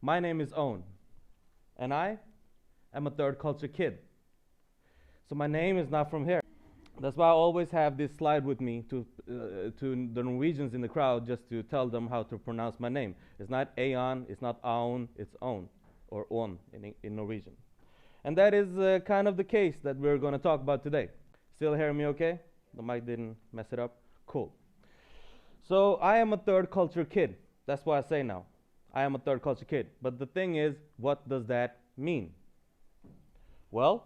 My name is Owen, and I am a third culture kid. So my name is not from here. That's why I always have this slide with me to the Norwegians in the crowd just to tell them how to pronounce my name. It's not Aon, it's not Aon, it's Owen or On in Norwegian. And that is kind of the case that we're going to talk about today. Still hear me okay? The mic didn't mess it up? Cool. So I am a third culture kid. That's what I say now. I am a third culture kid. But the thing is, what does that mean? Well,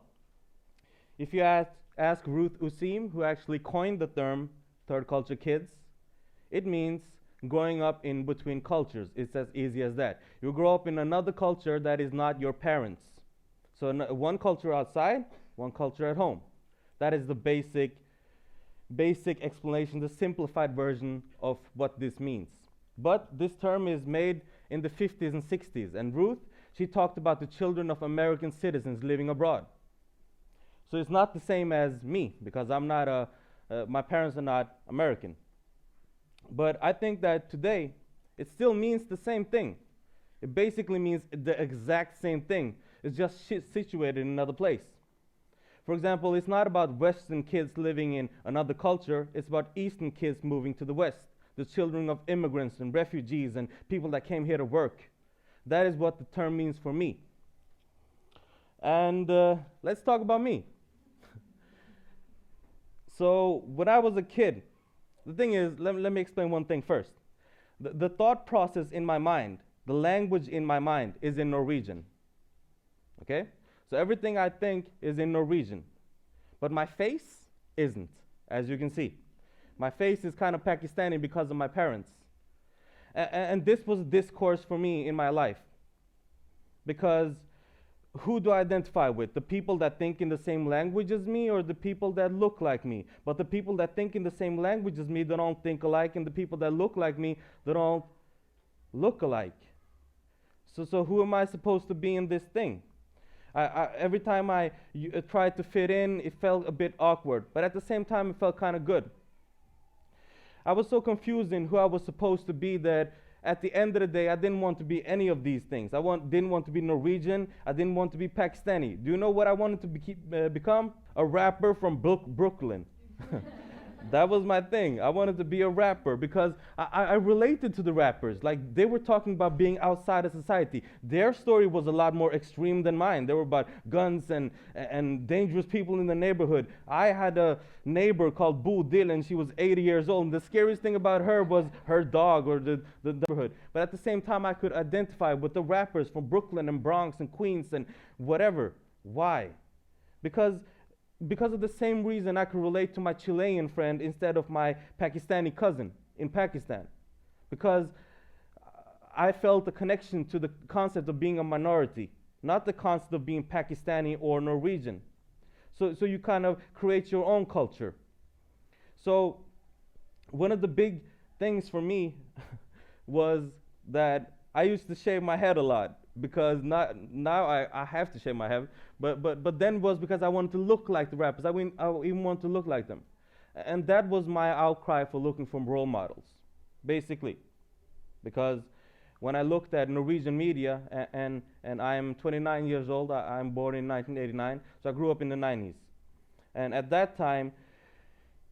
if you ask Ruth Usim, who actually coined the term third culture kids, it means growing up in between cultures. It's as easy as that. You grow up in another culture that is not your parents. So one culture outside, one culture at home. That is the basic explanation, the simplified version of what this means. But this term is made in the 50s and 60s, and Ruth, she talked about the children of American citizens living abroad. So it's not the same as me, because I'm not my parents are not American. But I think that today, it still means the same thing. It basically means the exact same thing. It's just situated in another place. For example, it's not about Western kids living in another culture, it's about Eastern kids moving to the West, the children of immigrants and refugees and people that came here to work. That is what the term means for me. And let's talk about me. So when I was a kid, the thing is, let me explain one thing first. The thought process in my mind, the language in my mind is in Norwegian. Okay? So everything I think is in Norwegian. But my face isn't, as you can see. My face is kind of Pakistani because of my parents. And this was a discourse for me in my life. Because who do I identify with? The people that think in the same language as me, or the people that look like me? But the people that think in the same language as me, they don't think alike, and the people that look like me, they don't look alike. So who am I supposed to be in this thing? Every time I tried to fit in, it felt a bit awkward. But at the same time, it felt kind of good. I was so confused in who I was supposed to be that at the end of the day, I didn't want to be any of these things. Didn't want to be Norwegian. I didn't want to be Pakistani. Do you know what I wanted to become? A rapper from Brooklyn. That was my thing. I wanted to be a rapper because I related to the rappers. Like, they were talking about being outside of society. Their story was a lot more extreme than mine. They were about guns and dangerous people in the neighborhood. I had a neighbor called Bodil, and she was 80 years old. And the scariest thing about her was her dog or the neighborhood. But at the same time, I could identify with the rappers from Brooklyn and Bronx and Queens and whatever. Why? Because of the same reason I could relate to my Chilean friend instead of my Pakistani cousin in Pakistan. Because I felt a connection to the concept of being a minority, not the concept of being Pakistani or Norwegian. So you kind of create your own culture. So one of the big things for me was that I used to shave my head a lot. Because now I have to shave my head, but then was because I wanted to look like the rappers. I even want to look like them, and that was my outcry for looking for role models, basically. Because when I looked at Norwegian media, and I'm 29 years old, I'm born in 1989, so I grew up in the 90s, and at that time,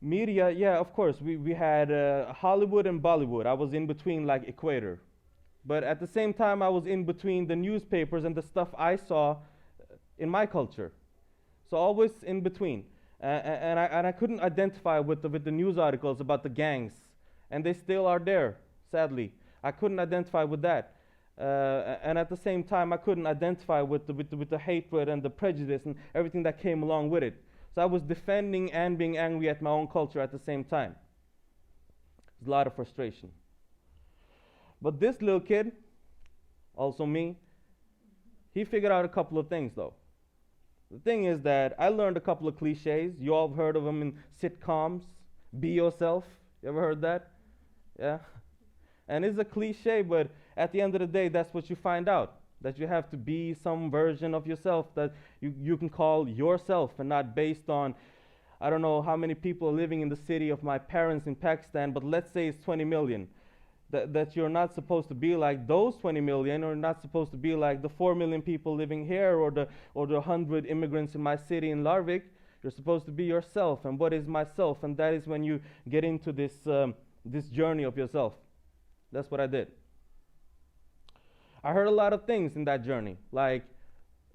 media, yeah, of course, we had Hollywood and Bollywood. I was in between, like equator. But at the same time, I was in between the newspapers and the stuff I saw in my culture. So always in between. And I couldn't identify with the news articles about the gangs. And they still are there, sadly. I couldn't identify with that. And at the same time, I couldn't identify with the hatred and the prejudice and everything that came along with it. So I was defending and being angry at my own culture at the same time. There's a lot of frustration. But this little kid, also me, he figured out a couple of things though. The thing is that I learned a couple of cliches. You all have heard of them in sitcoms. Be yourself. You ever heard that? Yeah. And it's a cliche, but at the end of the day, that's what you find out. That you have to be some version of yourself that you can call yourself and not based on, I don't know how many people are living in the city of my parents in Pakistan, but let's say it's 20 million. that you're not supposed to be like those 20 million, or not supposed to be like the 4 million people living here, or the 100 immigrants in my city in Larvik. You're supposed to be yourself. And what is myself? And that is when you get into this journey of yourself. That's what I did. I heard a lot of things in that journey, like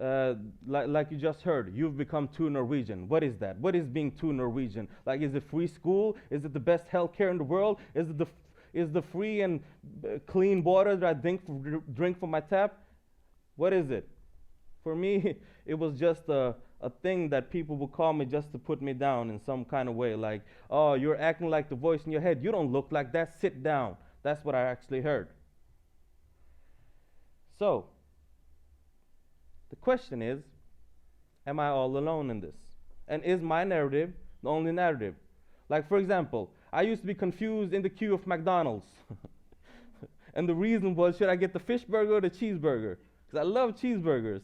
you just heard, you've become too Norwegian. What is that? What is being too Norwegian? Like, is it free school? Is it the best healthcare in the world? Is it the free and clean water that I drink from my tap? What is it? For me, it was just a thing that people would call me just to put me down in some kind of way. Like, oh, you're acting like the voice in your head. You don't look like that. Sit down. That's what I actually heard. So, the question is, am I all alone in this? And is my narrative the only narrative? Like, for example, I used to be confused in the queue of McDonald's. And the reason was, should I get the fish burger or the cheeseburger? Because I love cheeseburgers.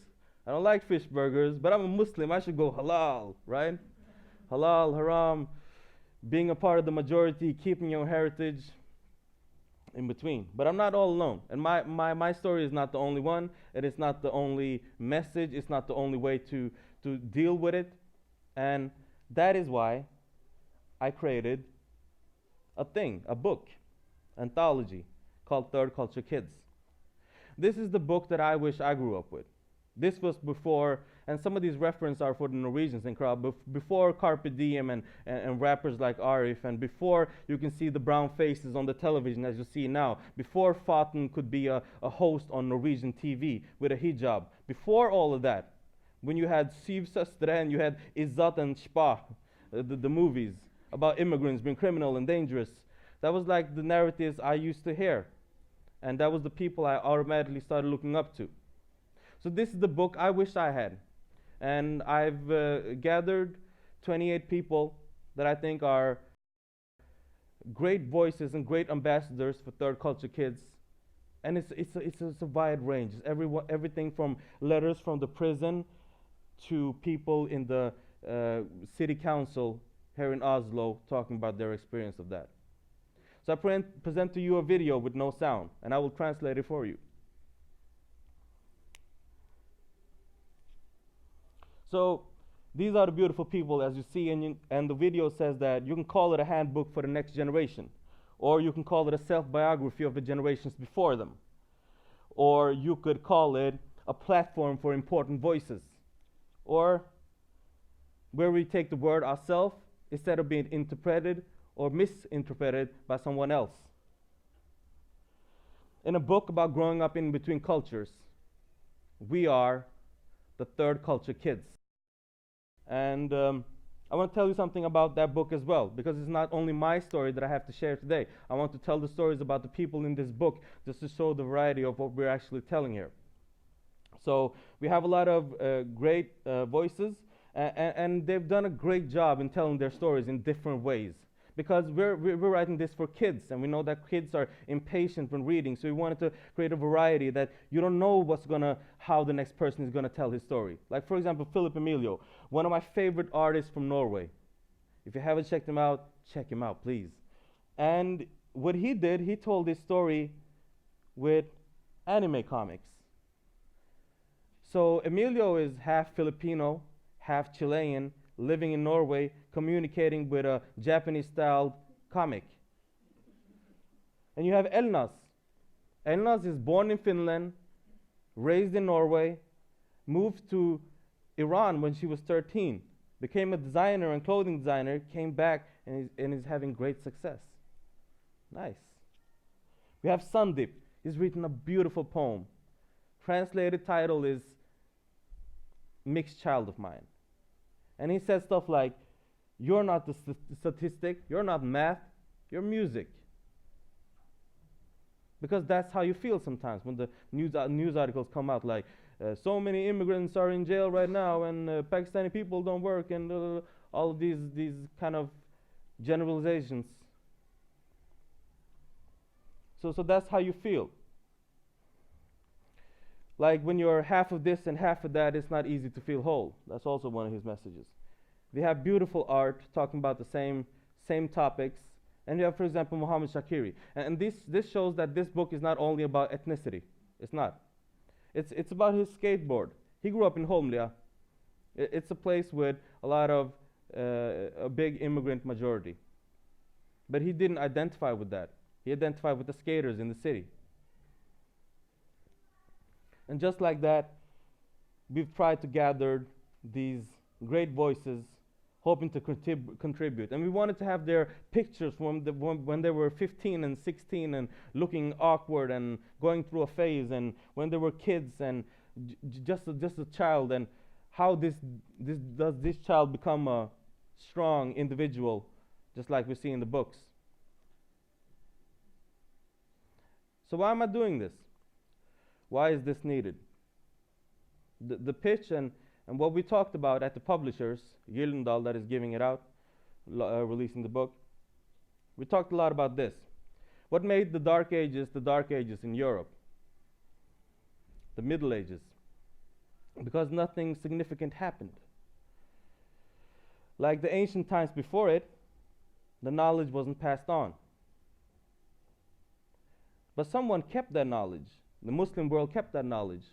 I don't like fish burgers, but I'm a Muslim. I should go halal, right? Halal, haram, being a part of the majority, keeping your heritage, in between. But I'm not all alone. And my story is not the only one. It is not the only message. It's not the only way to deal with it. And that is why I created a book, anthology, called Third Culture Kids. This is the book that I wish I grew up with. This was before, and some of these references are for the Norwegians in crowd, before Carpe Diem and rappers like Arif, and before you can see the brown faces on the television as you see now, before Faten could be a host on Norwegian TV with a hijab, before all of that, when you had Syv Søstre and you had Izzat and Shpa, the movies about immigrants being criminal and dangerous, that was like the narratives I used to hear. And that was the people I automatically started looking up to. So this is the book I wish I had. And I've gathered 28 people that I think are great voices and great ambassadors for Third Culture Kids. And it's a wide range. It's everything from letters from the prison to people in the city council here in Oslo talking about their experience of that. So I present to you a video with no sound, and I will translate it for you. So these are the beautiful people, as you see, and the video says that you can call it a handbook for the next generation, or you can call it a self-biography of the generations before them, or you could call it a platform for important voices, or where we take the word ourself instead of being interpreted or misinterpreted by someone else. In a book about growing up in between cultures, we are the Third Culture Kids. And I want to tell you something about that book as well, because it's not only my story that I have to share today. I want to tell the stories about the people in this book, just to show the variety of what we're actually telling here. So we have a lot of great voices, and they've done a great job in telling their stories in different ways. Because we're writing this for kids, and we know that kids are impatient when reading, so we wanted to create a variety that you don't know how the next person is gonna tell his story. Like, for example, Philip Emilio, one of my favorite artists from Norway. If you haven't checked him out, check him out, please. And what he did, he told his story with anime comics. So Emilio is half Filipino, half Chilean, living in Norway, communicating with a Japanese-styled comic. And you have Elnas. Elnas is born in Finland, raised in Norway, moved to Iran when she was 13, became a designer and clothing designer, came back and is having great success. Nice. We have Sandip. He's written a beautiful poem. Translated title is Mixed Child of Mine. And he says stuff like, you're not the statistic, you're not math, you're music. Because that's how you feel sometimes when the news articles come out like, so many immigrants are in jail right now, and Pakistani people don't work, and all of these kind of generalizations. So that's how you feel. Like when you're half of this and half of that, it's not easy to feel whole. That's also one of his messages. We have beautiful art talking about the same topics, And you have, for example, Muhammad Shakiri. And this shows that this book is not only about ethnicity. It's not. It's about his skateboard. He grew up in Holmlia. It's a place with a lot of a big immigrant majority. But he didn't identify with that. He identified with the skaters in the city. And just like that, we've tried to gather these great voices, hoping to contribute. And we wanted to have their pictures from when they were 15 and 16 and looking awkward and going through a phase, and when they were kids and just a child, and how does this child become a strong individual, just like we see in the books. So why am I doing this? Why is this needed? The pitch and what we talked about at the publishers, Gyldendal, that is giving it out, releasing the book, we talked a lot about this. What made the Dark Ages in Europe? The Middle Ages. Because nothing significant happened. Like the ancient times before it, the knowledge wasn't passed on. But someone kept that knowledge. The Muslim world kept that knowledge.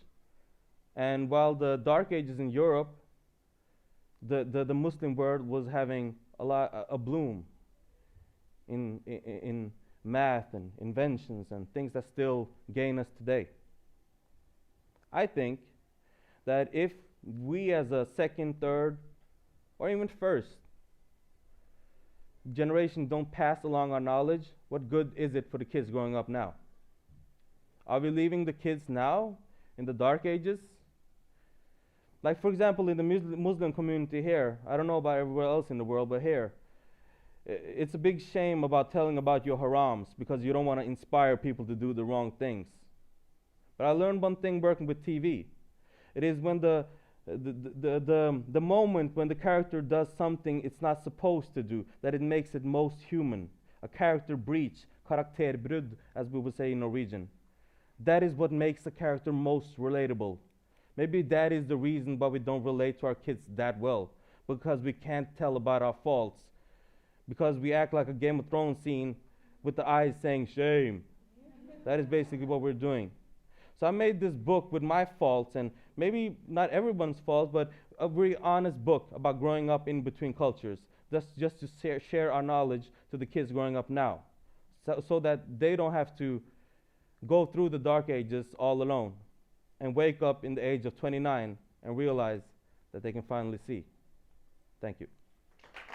And while the Dark Ages in Europe, the Muslim world was having a bloom in math and inventions and things that still gain us today. I think that if we as a second, third, or even first generation don't pass along our knowledge, what good is it for the kids growing up now? Are we leaving the kids now in the Dark Ages? Like, for example, in the Muslim community here, I don't know about everywhere else in the world, but here, it's a big shame about telling about your harams because you don't want to inspire people to do the wrong things. But I learned one thing working with TV. It is when the moment when the character does something it's not supposed to do, that it makes it most human. A character breach, karakterbrudd, as we would say in Norwegian. That is what makes a character most relatable. Maybe that is the reason why we don't relate to our kids that well, because we can't tell about our faults, because we act like a Game of Thrones scene with the eyes saying shame. That is basically what we're doing. So I made this book with my faults, and maybe not everyone's faults, but a very honest book about growing up in between cultures, just to share our knowledge to the kids growing up now, so that they don't have to go through the Dark Ages all alone and wake up in the age of 29 and realize that they can finally see. Thank you.